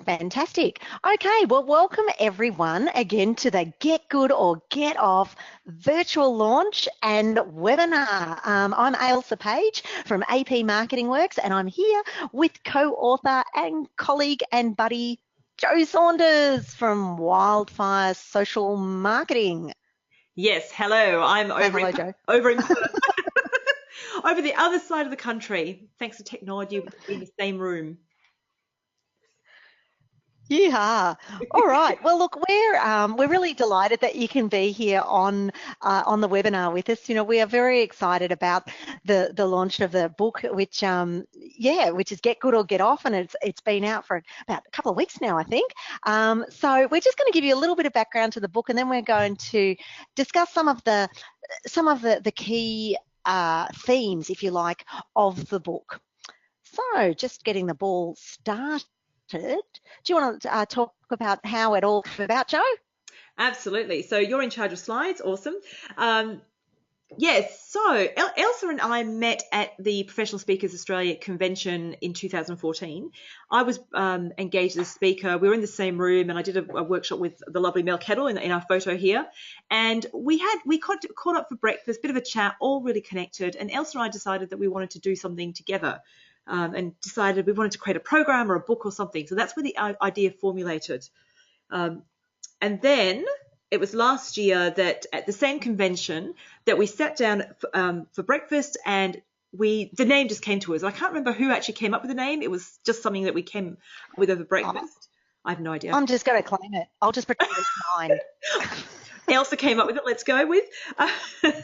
Fantastic. Okay, well, welcome everyone again to the Get Good or Get Off virtual launch and webinar. I'm Ailsa Page from AP Marketing Works, and I'm here with co-author and colleague and buddy Joe Saunders from Wildfire Social Marketing. Yes, hello. I'm Say hello, Joe. over in Perth, over the other side of the country. Thanks to technology, we can be in the same room. Yeah. All right. Well, look, we're really delighted that you can be here on the webinar with us. You know, we are very excited about the launch of the book, which which is Get Good or Get Off, and it's been out for about a couple of weeks now, I think. So we're just going to give you a little bit of background to the book, and then we're going to discuss some of the key themes, if you like, of the book. So just getting the ball started. Do you want to talk about how it all came about, Joe? Absolutely. So you're in charge of slides. Awesome. Yes. So Elsa and I met at the Professional Speakers Australia convention in 2014. I was engaged as a speaker. We were in the same room, and I did a workshop with the lovely Mel Kettle in our photo here. And we caught up for breakfast, bit of a chat, all really connected. And Elsa and I decided that we wanted to do something together. And decided we wanted to create a program or a book or something. So that's where the idea formulated. And then it was last year that at the same convention that we sat down for breakfast, and the name just came to us. I can't remember who actually came up with the name. It was just something that we came with over breakfast. I have no idea. I'm just going to claim it. I'll just pretend it's mine. Elsa came up with it. Let's go with. It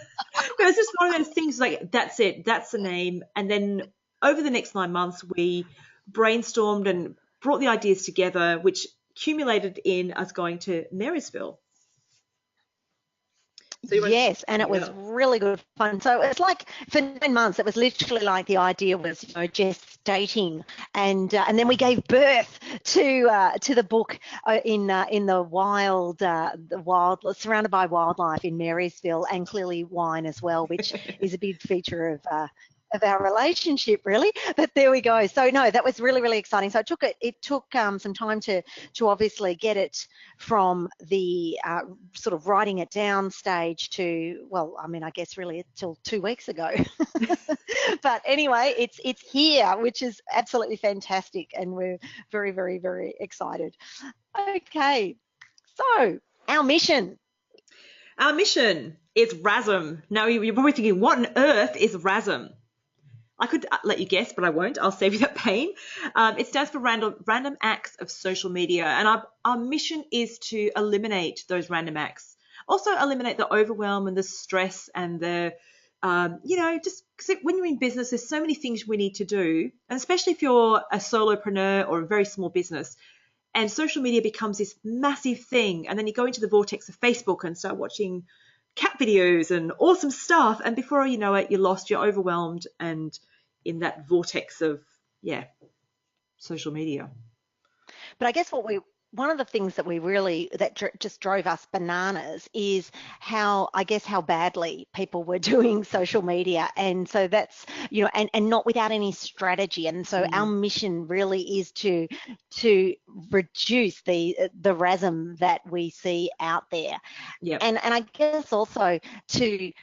was just one of those things like, that's it. That's the name. And then over the next 9 months, we brainstormed and brought the ideas together, which accumulated in us going to Marysville. So yes, and it was really good fun. So it's like for 9 months, it was literally like the idea was, gestating, and then we gave birth to the book in the wild, surrounded by wildlife in Marysville, and clearly wine as well, which is a big feature of our relationship, really. But there we go. So no, that was really, really exciting. So it took some time to obviously get it from the sort of writing it down stage to, well, I mean, I guess really until 2 weeks ago. But anyway, it's here, which is absolutely fantastic, and we're very, very, very excited. Okay, so our mission. Our mission is RASM. Now you're probably thinking, what on earth is RASM? I could let you guess, but I won't. I'll save you that pain. It stands for random acts of social media. And our mission is to eliminate those random acts. Also eliminate the overwhelm and the stress and the, just because when you're in business, there's so many things we need to do. And especially if you're a solopreneur or a very small business, and social media becomes this massive thing. And then you go into the vortex of Facebook and start watching cat videos and awesome stuff, and before you know it, you're lost, you're overwhelmed, and in that vortex of social media. But I guess one of the things that just drove us bananas is how badly people were doing social media, and so that's and not without any strategy. And so our mission really is to reduce the RASM that we see out there. Yep. And I guess also to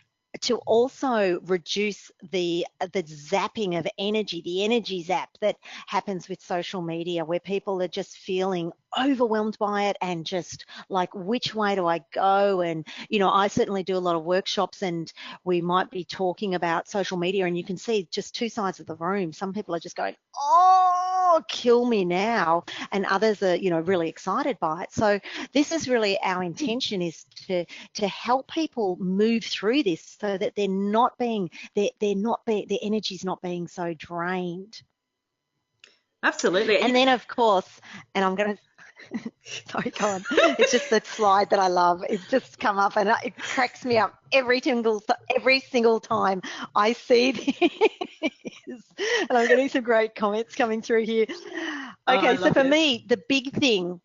also reduce the zapping of energy, the energy zap that happens with social media, where people are just feeling overwhelmed by it and just like, which way do I go? And I certainly do a lot of workshops, and we might be talking about social media, and you can see just two sides of the room. Some people are just going, oh, kill me now, and others are really excited by it. So this is really our intention, is to help people move through this so that their energy's not being so drained. Absolutely. And then of course, and I'm going to sorry, go on. It's just the slide that I love. It's just come up, and it cracks me up every single time I see this. And I'm getting some great comments coming through here. Okay, so for me, the big thing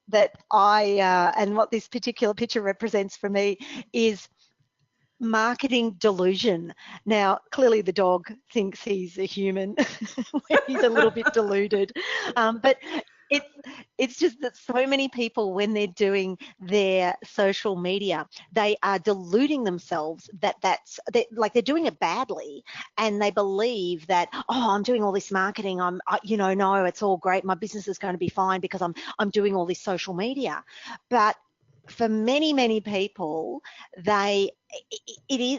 that and what this particular picture represents for me is marketing delusion. Now, clearly the dog thinks he's a human. He's a little bit deluded. But it's it's just that so many people, when they're doing their social media, they are deluding themselves that like they're doing it badly, and they believe that, oh, I'm doing all this marketing, no, it's all great, my business is going to be fine because I'm doing all this social media. But for many people, they're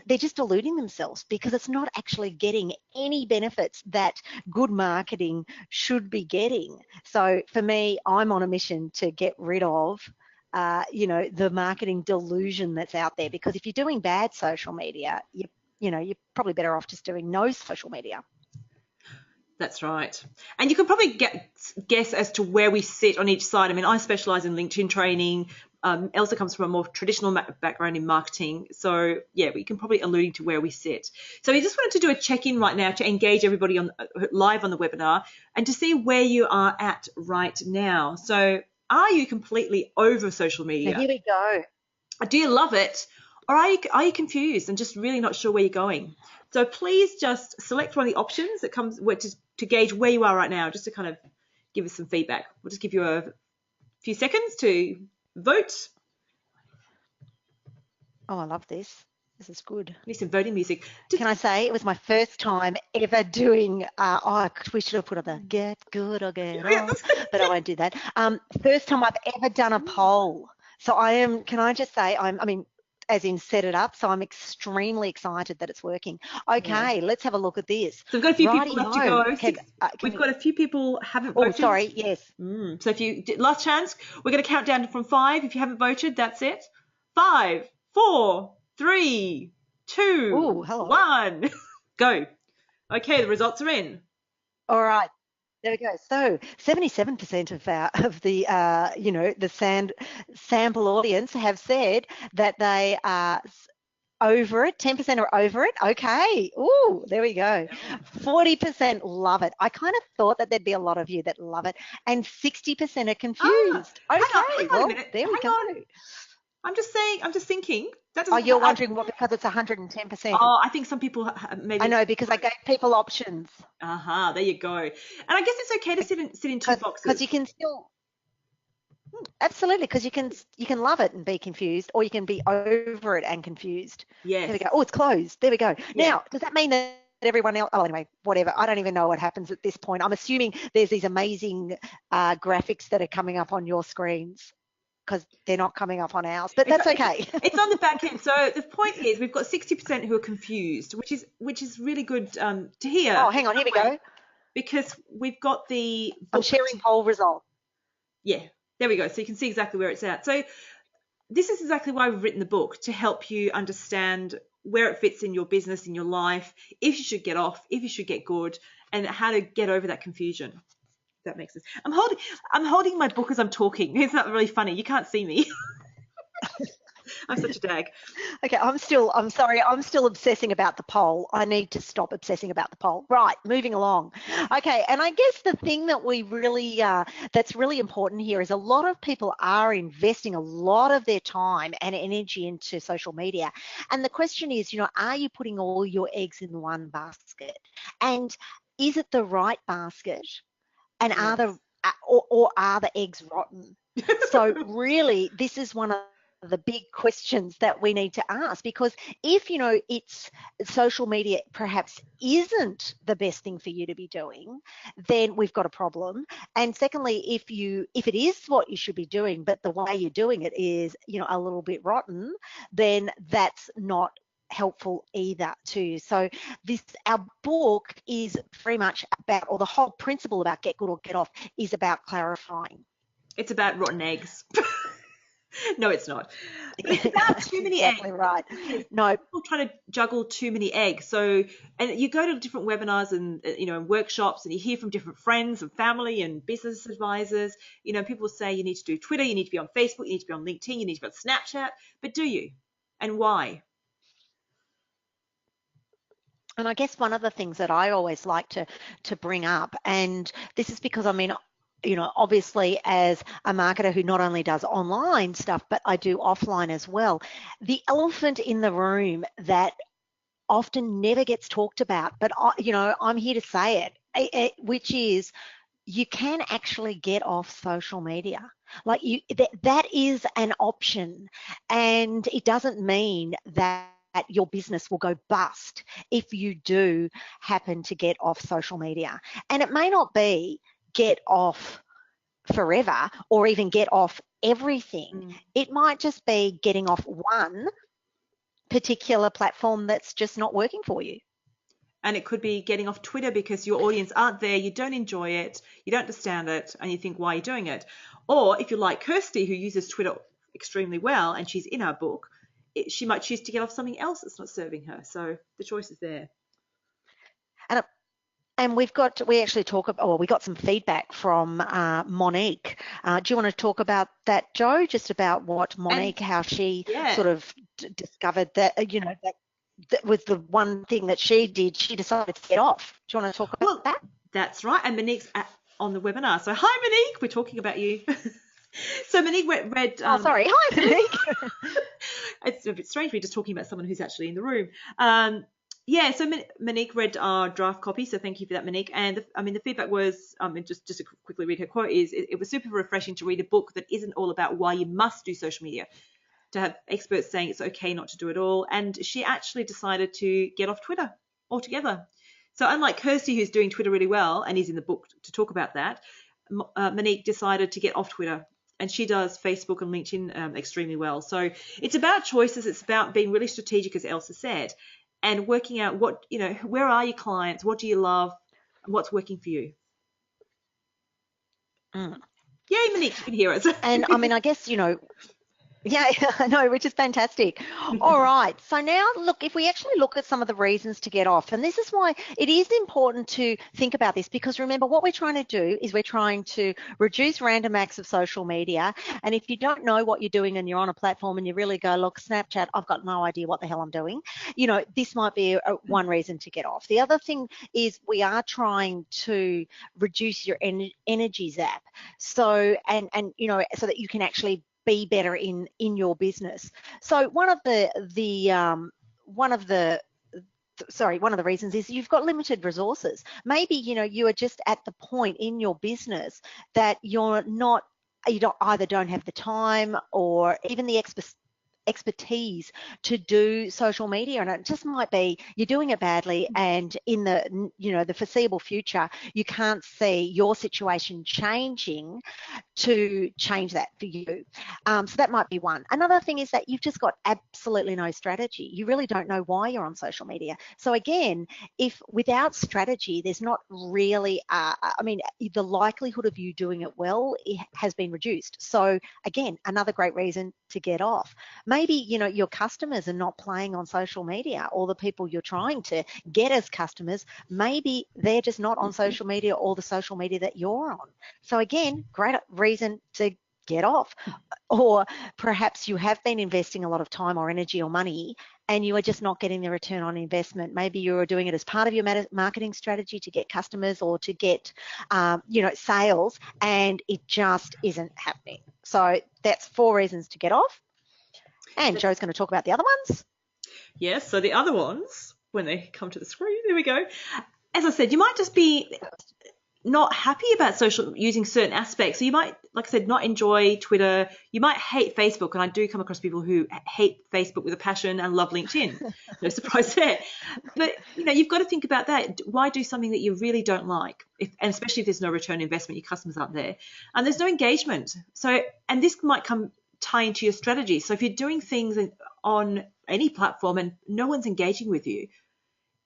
just deluding themselves, because it's not actually getting any benefits that good marketing should be getting. So for me, I'm on a mission to get rid of the marketing delusion that's out there, because if you're doing bad social media, you're probably better off just doing no social media. That's right. And you can probably guess as to where we sit on each side. I mean, I specialize in LinkedIn training. Elsa comes from a more traditional background in marketing. So, yeah, we can probably allude to where we sit. So we just wanted to do a check-in right now to engage everybody on live on the webinar and to see where you are at right now. So are you completely over social media? So here we go. Do you love it? Or are you confused and just really not sure where you're going? So please just select one of the options that comes to gauge where you are right now, just to kind of give us some feedback. We'll just give you a few seconds to vote. Oh, I love this. This is good. Need some voting music. Can I say it was my first time ever doing, we should have put on the get good or get off, but I won't do that. First time I've ever done a poll. So can I just say, as in set it up, so I'm extremely excited that it's working. Okay, yeah. Let's have a look at this. So we've got a few people left to go. We've got a few people haven't voted. Oh, sorry, yes. So if you last chance, we're going to count down from 5. If you haven't voted, that's it. 5, 4, 3, 2, 1, go. Okay, the results are in. All right. There we go. So 77% of the sample audience have said that they are over it. 10% are over it. Okay. Ooh, there we go. 40% love it. I kind of thought that there'd be a lot of you that love it, and 60% are confused. Okay. Hang on a minute. There we go. I'm just thinking. You're wondering what, because it's 110%. Oh, I think some people maybe. I know, because I gave people options. There you go. And I guess it's okay to sit in two boxes. Because you can still. Absolutely, because you can love it and be confused, or you can be over it and confused. Yes. There we go. Oh, it's closed. There we go. Yeah. Now, does that mean that everyone else? Oh, anyway, whatever. I don't even know what happens at this point. I'm assuming there's these amazing graphics that are coming up on your screens, because they're not coming up on ours, but that's okay. It's on the back end. So the point is, we've got 60% who are confused, which is really good to hear. Oh, hang on, here we go. Because we've got the. I'm sharing poll results. Yeah, there we go. So you can see exactly where it's at. So this is exactly why we've written the book, to help you understand where it fits in your business, in your life, if you should get off, if you should get good, and how to get over that confusion. That makes sense. I'm holding my book as I'm talking. It's not really funny. You can't see me. I'm such a dag. Okay, I'm still obsessing about the poll. I need to stop obsessing about the poll. Right, moving along. Okay, and I guess the thing that we really that's really important here is a lot of people are investing a lot of their time and energy into social media. And the question is, are you putting all your eggs in one basket? And is it the right basket? And yes. are the eggs rotten? So really, this is one of the big questions that we need to ask, because if it's social media perhaps isn't the best thing for you to be doing, then we've got a problem. And secondly, if it is what you should be doing, but the way you're doing it is a little bit rotten, then that's not helpful either too. So our book is very much about, or the whole principle about get good or get off is about clarifying. It's about rotten eggs. No, it's not. It's about too many exactly eggs. Right. No, people trying to juggle too many eggs. So, and you go to different webinars and workshops, and you hear from different friends and family and business advisors. People say you need to do Twitter, you need to be on Facebook, you need to be on LinkedIn, you need to be on Snapchat. But do you? And why? And I guess one of the things that I always like to bring up, and this is because obviously as a marketer who not only does online stuff, but I do offline as well, the elephant in the room that often never gets talked about, but I'm here to say it, which is you can actually get off social media. Like that is an option, and it doesn't mean that your business will go bust if you do happen to get off social media. And it may not be get off forever or even get off everything. It might just be getting off one particular platform that's just not working for you. And it could be getting off Twitter because your audience aren't there, you don't enjoy it, you don't understand it, and you think, why are you doing it? Or if you're like Kirsty, who uses Twitter extremely well, and she's in our book, she might choose to get off something else that's not serving her. So the choice is there. And we actually talk about, we got some feedback from Monique. Do you want to talk about that, Jo? Just about what Monique, how she sort of discovered that, that was the one thing that she did. She decided to get off. Do you want to talk about that? That's right. And Monique's on the webinar. So hi, Monique. We're talking about you. So Monique read. Sorry. Hi, Monique. It's a bit strange. We're just talking about someone who's actually in the room. So Monique read our draft copy, so thank you for that, Monique. And the feedback was, just to quickly read her quote, is it was super refreshing to read a book that isn't all about why you must do social media, to have experts saying it's okay not to do it all. And she actually decided to get off Twitter altogether. So unlike Kirsty, who's doing Twitter really well and is in the book to talk about that, Monique decided to get off Twitter. And she does Facebook and LinkedIn extremely well. So it's about choices. It's about being really strategic, as Elsa said, and working out where are your clients, what do you love, and what's working for you. Yay, Monique, you can hear us. And I guess, yeah, I know, which is fantastic. All right. So now, look, if we actually look at some of the reasons to get off, and this is why it is important to think about this, because remember, what we're trying to do is we're trying to reduce random acts of social media. And if you don't know what you're doing and you're on a platform and you really go, look, Snapchat, I've got no idea what the hell I'm doing, this might be one reason to get off. The other thing is we are trying to reduce your energy zap. So, and so that you can actually be better in your business. So one of the reasons is you've got limited resources. Maybe you are just at the point in your business that you either don't have the time or even the expertise to do social media, and it just might be you're doing it badly, and in the foreseeable future you can't see your situation changing to change that for you. So that might be one. Another thing is that you've just got absolutely no strategy. You really don't know why you're on social media. So again, if without strategy, there's not really, the likelihood of you doing it well has been reduced. So again, another great reason to get off. Maybe, your customers are not playing on social media, or the people you're trying to get as customers, maybe they're just not on social media or the social media that you're on. So again, great reason to get off. Or perhaps you have been investing a lot of time or energy or money and you are just not getting the return on investment. Maybe you're doing it as part of your marketing strategy to get customers or to get, sales, and it just isn't happening. So that's 4 reasons to get off. And Jo's going to talk about the other ones. Yes, so the other ones, when they come to the screen, there we go. As I said, you might just be not happy about using certain aspects. So you might, like I said, not enjoy Twitter. You might hate Facebook, and I do come across people who hate Facebook with a passion and love LinkedIn. No surprise there. But you've got to think about that. Why do something that you really don't like? And especially if there's no return on investment, your customers aren't there, and there's no engagement. So, and this might tie into your strategy. So if you're doing things on any platform and no one's engaging with you,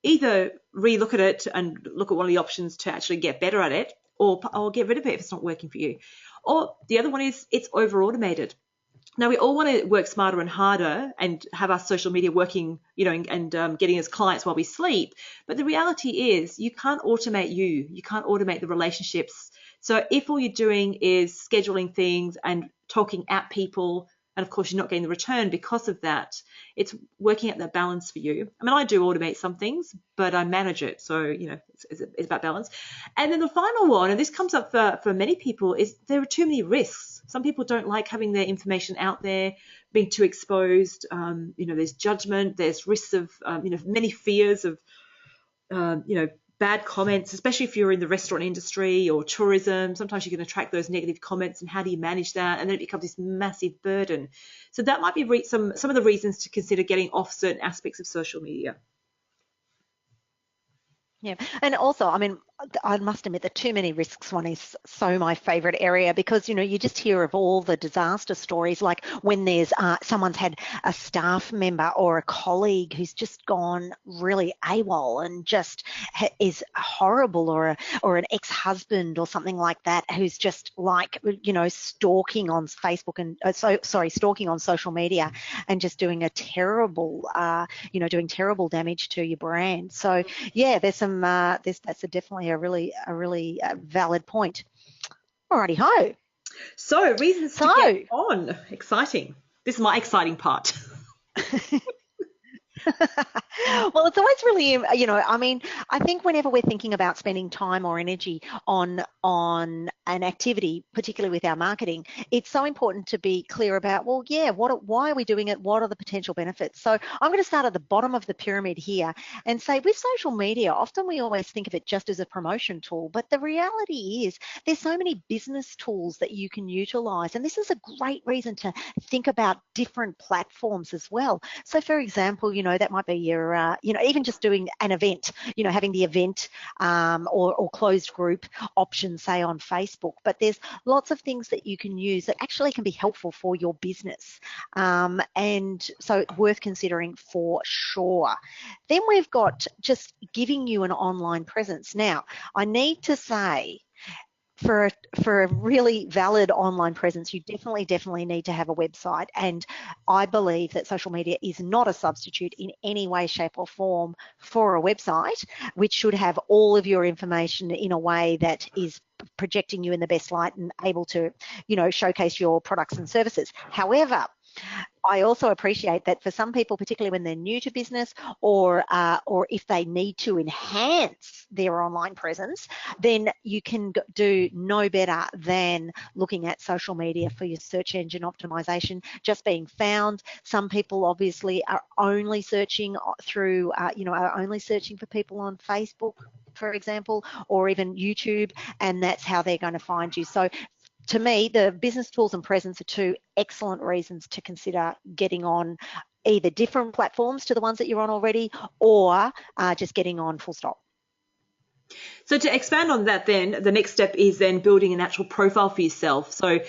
either re-look at it and look at one of the options to actually get better at it, or get rid of it if it's not working for you. Or the other one is it's over-automated. Now, we all want to work smarter and harder and have our social media working, and getting us clients while we sleep. But the reality is you can't automate you. You can't automate the relationships. So if all you're doing is scheduling things and talking at people, and of course you're not getting the return because of that, it's working at that balance for you. I mean, I do automate some things, but I manage it. So, it's about balance. And then the final one, and this comes up for many people, is there are too many risks. Some people don't like having their information out there, being too exposed. There's judgment, there's risks of, many fears of, bad comments, especially if you're in the restaurant industry or tourism. Sometimes you can attract those negative comments, and how do you manage that? And then it becomes this massive burden. So that might be some of the reasons to consider getting off certain aspects of social media. Yeah. And also, I mean, I must admit the too many risks one is so my favorite area, because, you just hear of all the disaster stories, like when there's someone's had a staff member or a colleague who's just gone really AWOL and just is horrible, or an ex-husband or something like that who's just like, stalking on Facebook and stalking on social media and just doing a terrible, doing terrible damage to your brand. So yeah, there's some that's definitely a really valid point. Alrighty ho. So reasons to get on. Exciting. This is my exciting part. Well, it's always really, I mean, I think whenever we're thinking about spending time or energy on an activity, particularly with our marketing, it's so important to be clear about, well, yeah, why are we doing it? What are the potential benefits? So I'm going to start at the bottom of the pyramid here and say, with social media, often we always think of it just as a promotion tool, but the reality is there's so many business tools that you can utilize, and this is a great reason to think about different platforms as well. So for example, that might be your, even just doing an event, having the event or closed group option, say on Facebook. But there's lots of things that you can use that actually can be helpful for your business. And so worth considering for sure. Then we've got just giving you an online presence. Now, I need to say, for a really valid online presence, you definitely need to have a website. And I believe that social media is not a substitute in any way, shape or form for a website, which should have all of your information in a way that is projecting you in the best light and able to, showcase your products and services. However, I also appreciate that for some people, particularly when they're new to business, or if they need to enhance their online presence, then you can do no better than looking at social media for your search engine optimization, just being found. Some people obviously are only searching through, are only searching for people on Facebook, for example, or even YouTube, and that's how they're going to find you. So to me, the business tools and presence are two excellent reasons to consider getting on either different platforms to the ones that you're on already, or just getting on full stop. So to expand on that, then the next step is then building an actual profile for yourself. So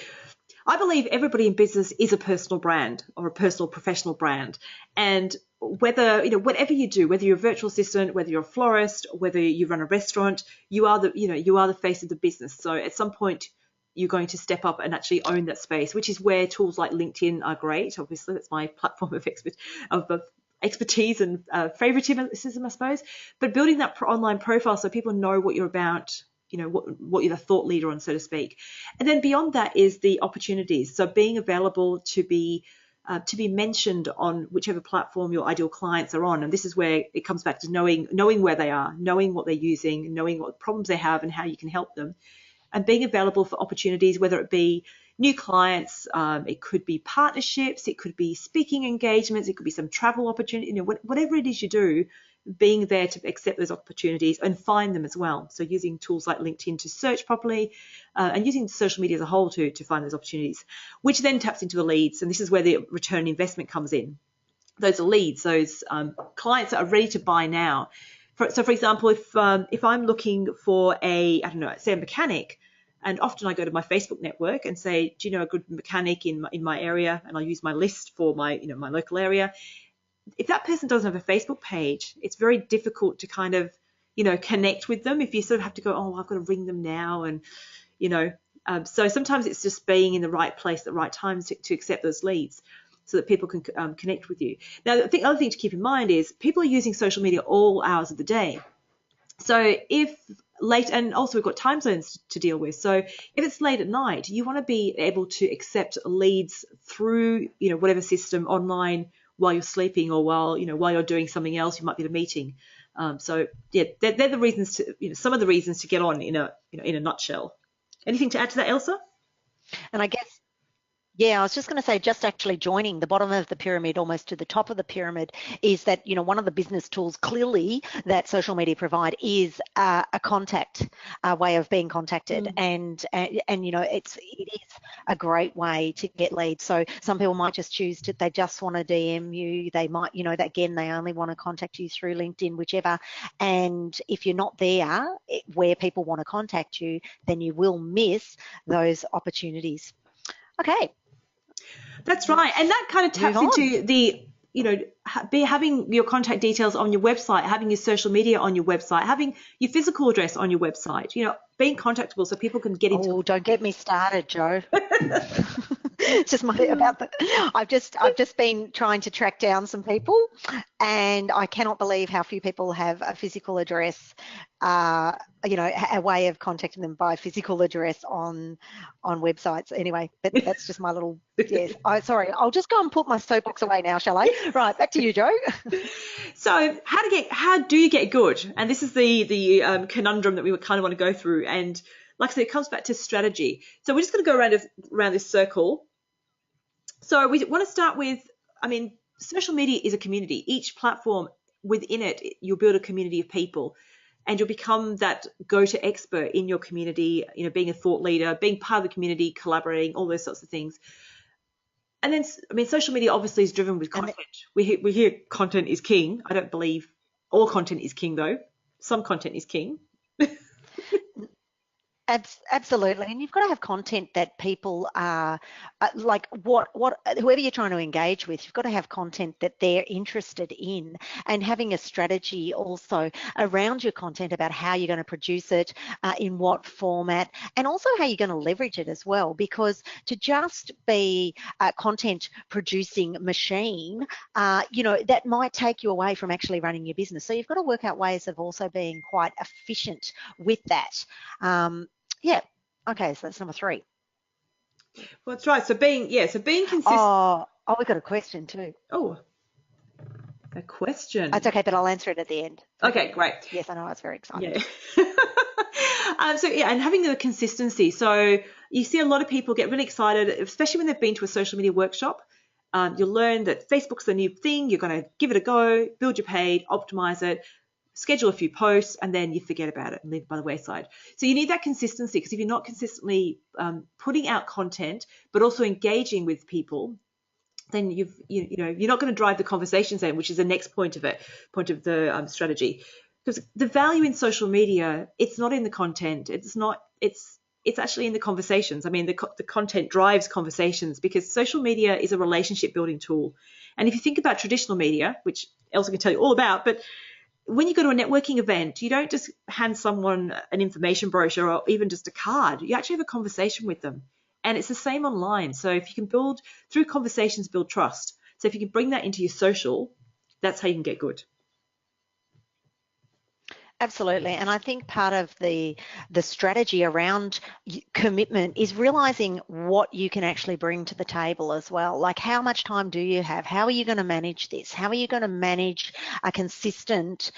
I believe everybody in business is a personal brand or a personal professional brand. And whether, whatever you do, whether you're a virtual assistant, whether you're a florist, whether you run a restaurant, you are the face of the business. So at some point, you're going to step up and actually own that space, which is where tools like LinkedIn are great. Obviously, that's my platform of expertise and favoritism, I suppose. But building that online profile so people know what you're about, what you're the thought leader on, so to speak. And then beyond that is the opportunities. So being available to be mentioned on whichever platform your ideal clients are on. And this is where it comes back to knowing where they are, knowing what they're using, knowing what problems they have and how you can help them. And being available for opportunities, whether it be new clients, it could be partnerships, it could be speaking engagements, it could be some travel opportunity, whatever it is you do, being there to accept those opportunities and find them as well. So using tools like LinkedIn to search properly, and using social media as a whole to find those opportunities, which then taps into the leads. And this is where the return on investment comes in. Those are leads, those clients that are ready to buy now. So for example, if I'm looking for say a mechanic, and often I go to my Facebook network and say, do you know a good mechanic in my area? And I'll use my list for my local area. If that person doesn't have a Facebook page, it's very difficult to kind of, connect with them. If you sort of have to go, oh, I've got to ring them now. And, so sometimes it's just being in the right place at the right time to accept those leads so that people can connect with you. Now, the other thing to keep in mind is people are using social media all hours of the day. So if late, and also we've got time zones to deal with. So if it's late at night, you want to be able to accept leads through, whatever system online while you're sleeping or while you're doing something else. You might be at a meeting. So yeah, they're the reasons to, some of the reasons to get on in a nutshell. Anything to add to that, Elsa? And I guess Yeah, I was just going to say, just actually joining the bottom of the pyramid, almost to the top of the pyramid, is that, one of the business tools clearly that social media provide is a contact, a way of being contacted, Mm. and it is a great way to get leads. So some people might just choose to, they just want to DM you. They might, that again, they only want to contact you through LinkedIn, whichever. And if you're not there where people want to contact you, then you will miss those opportunities. Okay. That's right. And that kind of Move taps on. into the, having your contact details on your website, having your social media on your website, having your physical address on your website, being contactable so people can get into. Oh, don't get me started, Joe. It's just about the. I've just been trying to track down some people, and I cannot believe how few people have a physical address. A way of contacting them by physical address on websites. Anyway, but that's just my little. Yes. Sorry. I'll just go and put my soapbox away now, shall I? Right, back to you, Joe. So how do you get good? And this is the conundrum that we kind of want to go through. And like I said, it comes back to strategy. So we're just going to go around this circle. So we want to start with, social media is a community. Each platform within it, you'll build a community of people, and you'll become that go-to expert in your community, being a thought leader, being part of the community, collaborating, all those sorts of things. And then, social media obviously is driven with content. We hear content is king. I don't believe all content is king, though. Some content is king. Absolutely, and you've got to have content that people are like whoever you're trying to engage with. You've got to have content that they're interested in, and having a strategy also around your content about how you're going to produce it, in what format, and also how you're going to leverage it as well. Because to just be a content producing machine, that might take you away from actually running your business. So you've got to work out ways of also being quite efficient with that. Yeah. Okay, so that's number 3. Well, that's right. So being consistent. We've got a question too. Oh, a question. That's okay, but I'll answer it at the end. Okay, great. Yes, I know. I was very excited. Yeah. And having the consistency. So you see a lot of people get really excited, especially when they've been to a social media workshop. You'll learn that Facebook's the new thing. You're going to give it a go, build your page, optimize it, schedule a few posts, and then you forget about it and leave it by the wayside. So you need that consistency, because if you're not consistently putting out content, but also engaging with people, then you're not going to drive the conversations in, which is the next point of the strategy. Because the value in social media, it's not in the content. It's actually in the conversations. The content drives conversations, because social media is a relationship building tool. And if you think about traditional media, which Elsa can tell you all about, but when you go to a networking event, you don't just hand someone an information brochure or even just a card. You actually have a conversation with them. And it's the same online. So if you can build trust. So if you can bring that into your social, that's how you can get good. Absolutely, and I think part of the strategy around commitment is realizing what you can actually bring to the table as well. Like, how much time do you have? How are you going to manage this? How are you going to manage a consistent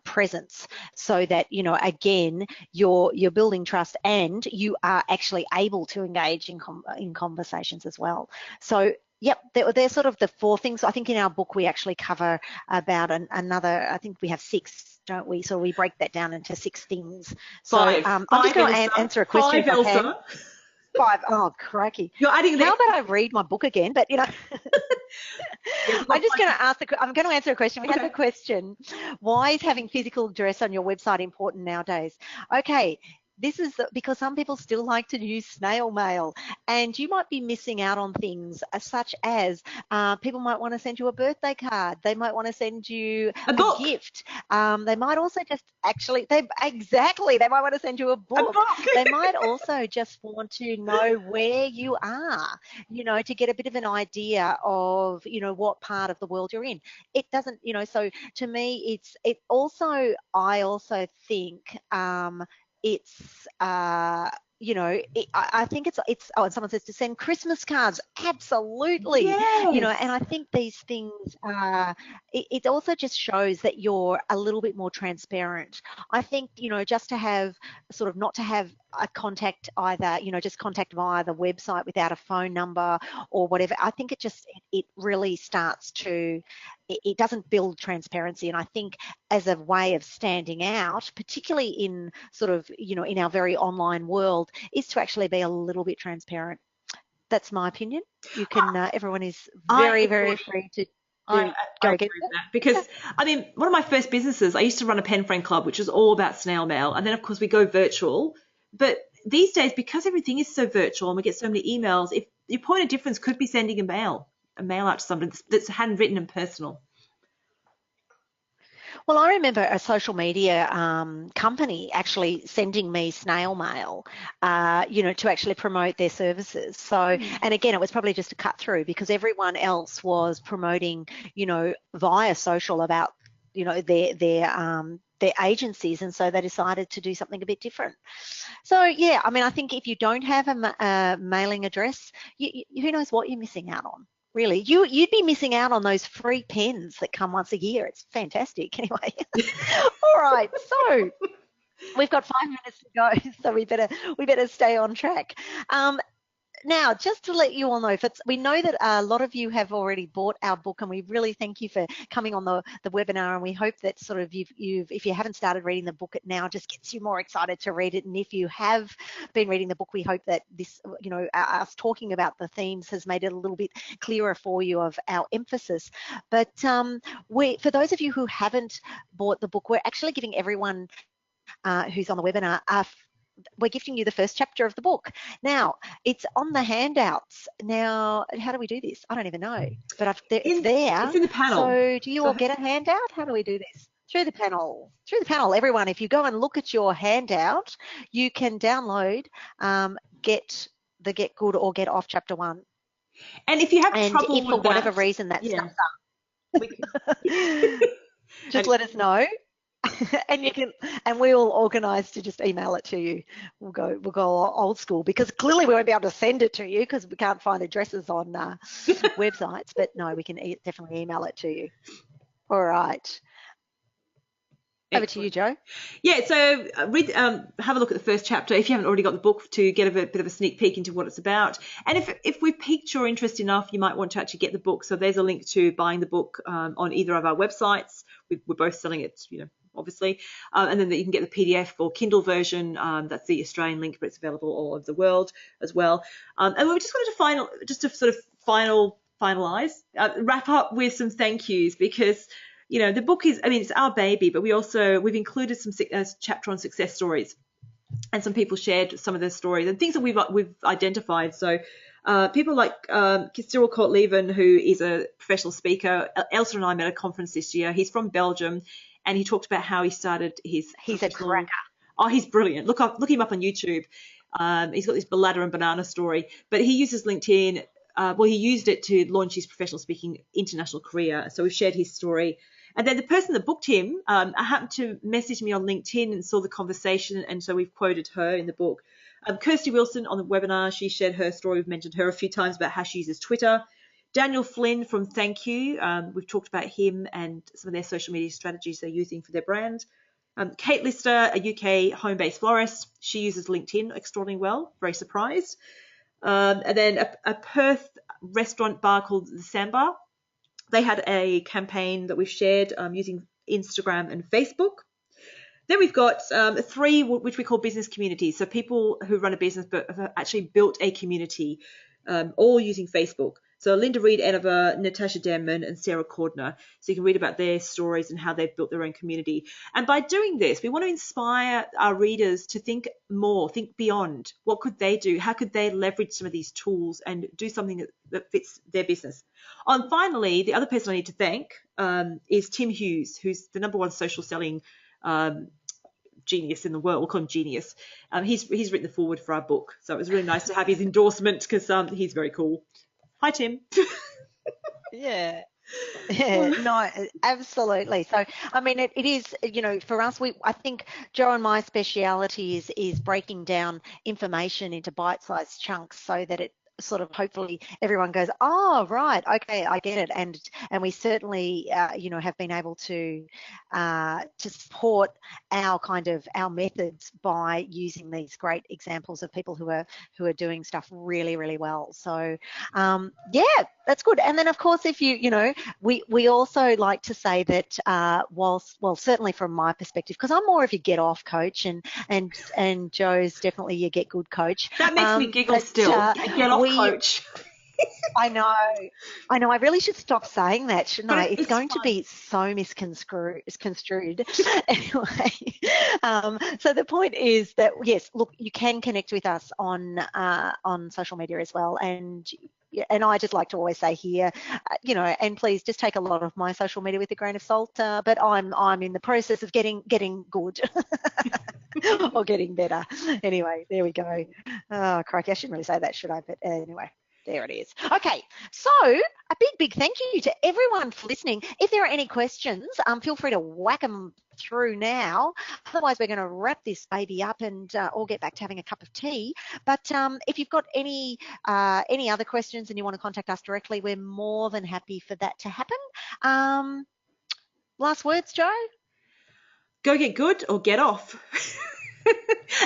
presence, so that again you're building trust and you are actually able to engage in conversations as well. So. Yep, they're sort of the 4 things. I think in our book we actually cover about another. I think we have 6, don't we? So we break that down into 6 things. So 5. I'm just going to answer a question. 5, Elsa. 5. Oh, crikey! You're adding. How about I read my book again? But I'm just going to I'm going to answer a question. We have a question. Why is having physical address on your website important nowadays? Okay. This is because some people still like to use snail mail, and you might be missing out on things such as people might want to send you a birthday card. They might want to send you a gift. They might also just they might want to send you a book. They might also just want to know where you are, to get a bit of an idea of, what part of the world you're in. It doesn't, so to me, I also think, it's I think it's and someone says to send Christmas cards. Absolutely. Yes. And I think these things it also just shows that you're a little bit more transparent. I think, just to have not to have a contact either, just contact via the website without a phone number or whatever. I think it really starts to, it doesn't build transparency. And I think as a way of standing out, particularly in sort of, in our very online world, is to actually be a little bit transparent. That's my opinion. You can, everyone is very, very free to I go agree with that because, I mean, one of my first businesses, I used to run a pen friend club, which was all about snail mail. And then, of course, we go virtual. But these days, because everything is so virtual and we get so many emails, if your point of difference could be sending a mail out to somebody that's handwritten and personal. Well, I remember a social media company actually sending me snail mail, to actually promote their services. So, and again, it was probably just a cut through because everyone else was promoting, via social about, their agencies, and so they decided to do something a bit different. So, yeah, I mean, I think if you don't have a mailing address, who knows what you're missing out on. Really, you'd be missing out on those free pens that come once a year. It's fantastic. Anyway, all right. So we've got 5 minutes to go, so we better stay on track. Now, just to let you all know, we know that a lot of you have already bought our book, and we really thank you for coming on the webinar. And we hope that sort of if you haven't started reading the book, it now just gets you more excited to read it. And if you have been reading the book, we hope that this, us talking about the themes has made it a little bit clearer for you of our emphasis. But for those of you who haven't bought the book, we're actually giving everyone who's on the webinar we're gifting you the first chapter of the book. Now, it's on the handouts. Now, how do we do this? I don't even know, but it's there. It's in the panel. So do you all get a handout? How do we do this? Through the panel. Through the panel, everyone, if you go and look at your handout, you can download Get Good or Get Off Chapter 1. And if you have trouble if for whatever reason that stuff just let us know. And we'll organise to just email it to you. We'll go old school because clearly we won't be able to send it to you because we can't find addresses on websites. But no, we can definitely email it to you. All right. Over to you, Jo. Yeah, so have a look at the first chapter if you haven't already got the book to get a bit of a sneak peek into what it's about. And if we've piqued your interest enough, you might want to actually get the book. So there's a link to buying the book on either of our websites. We're both selling it, obviously. And then that you can get the PDF or Kindle version. That's the Australian link, but it's available all over the world as well. And we just wanted to finalize, wrap up with some thank yous because the book is, it's our baby, but we've included some chapter on success stories, and some people shared some of their stories and things that we've identified. So people like Cyril Kortleven, who is a professional speaker. Elsa and I met at a conference this year. He's from Belgium, and he talked about how he started his. He's a cracker. Oh, he's brilliant. Look him up on YouTube. He's got this ladder and banana story, but he uses LinkedIn. He used it to launch his professional speaking international career. So we've shared his story. And then the person that booked him happened to message me on LinkedIn and saw the conversation, and so we've quoted her in the book. Kirsty Wilson on the webinar, she shared her story. We've mentioned her a few times about how she uses Twitter. Daniel Flynn from Thank You, we've talked about him and some of their social media strategies they're using for their brand. Kate Lister, a UK home-based florist, she uses LinkedIn extraordinarily well, very surprised. And then a Perth restaurant bar called the Sandbar. They had a campaign that we've shared using Instagram and Facebook. Then we've got 3, which we call business communities. So people who run a business but have actually built a community, all using Facebook. So Linda Reed Enever, Natasha Denman, and Sarah Cordner. So you can read about their stories and how they've built their own community. And by doing this, we want to inspire our readers to think more, think beyond. What could they do? How could they leverage some of these tools and do something that fits their business? And finally, the other person I need to thank is Tim Hughes, who's the #1 social selling genius in the world. We'll call him Genius. He's written the foreword for our book. So it was really nice to have his endorsement because he's very cool. Hi, Tim. Yeah. No, absolutely. So, it is, for us, I think Jo and my speciality is breaking down information into bite-sized chunks so that it sort of hopefully everyone goes, oh, right, okay, I get it. And we certainly, have been able to support our methods by using these great examples of people who are doing stuff really, really well. So, yeah, that's good. And then, of course, if we also like to say that well, certainly from my perspective, because I'm more of your get off coach, and Joe's definitely your get good coach. That makes me giggle still. Get off coach. I know. I really should stop saying that, shouldn't I? It's going fun. to be so misconstrued. Anyway, so the point is that, yes, look, you can connect with us on social media as well, and I just like to always say here, and please just take a lot of my social media with a grain of salt. But I'm in the process of getting good. Or getting better. Anyway, there we go. Oh, crikey, I shouldn't really say that, should I? But anyway, there it is. Okay, so a big thank you to everyone for listening. If there are any questions, feel free to whack them through now. Otherwise, we're going to wrap this baby up and all get back to having a cup of tea. But if you've got any other questions and you want to contact us directly, we're more than happy for that to happen. Last words, Joe? Go get good or get off.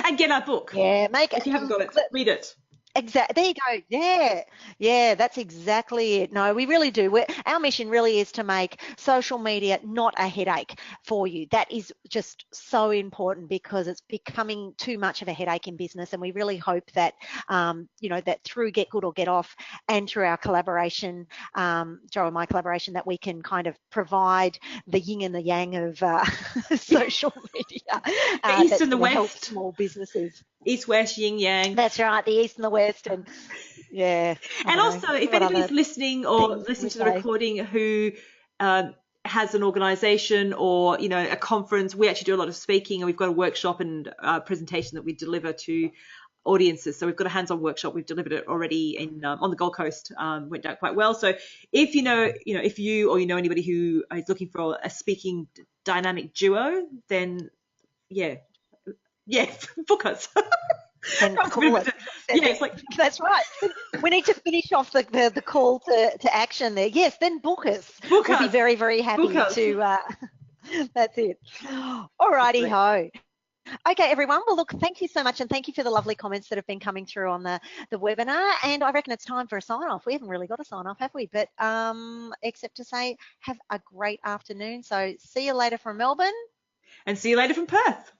And get our book. Yeah, if you haven't got it, read it. Exactly. There you go. Yeah, that's exactly it. No, we really do. Our mission really is to make social media not a headache for you. That is just so important because it's becoming too much of a headache in business. And we really hope that, that through Get Good or Get Off and through our collaboration, Joe and my collaboration, that we can kind of provide the yin and the yang of social media. The east and the west. Help small businesses. East, west, yin, yang. That's right, the east and the west, and yeah. And also, if anybody's listening or listening to the recording who has an organisation or a conference, we actually do a lot of speaking, and we've got a workshop and presentation that we deliver to audiences. So we've got a hands-on workshop. We've delivered it already on the Gold Coast. Went down quite well. So if if you or anybody who is looking for a speaking dynamic duo, then yes, book us. And call us. Yeah, it's like that's right. We need to finish off the call to action there. Yes, then book us. We'll be very, very happy to. That's it. All righty ho. Okay, everyone. Well, look, thank you so much, and thank you for the lovely comments that have been coming through on the webinar. And I reckon it's time for a sign-off. We haven't really got a sign-off, have we? But except to say, have a great afternoon. So see you later from Melbourne. And see you later from Perth.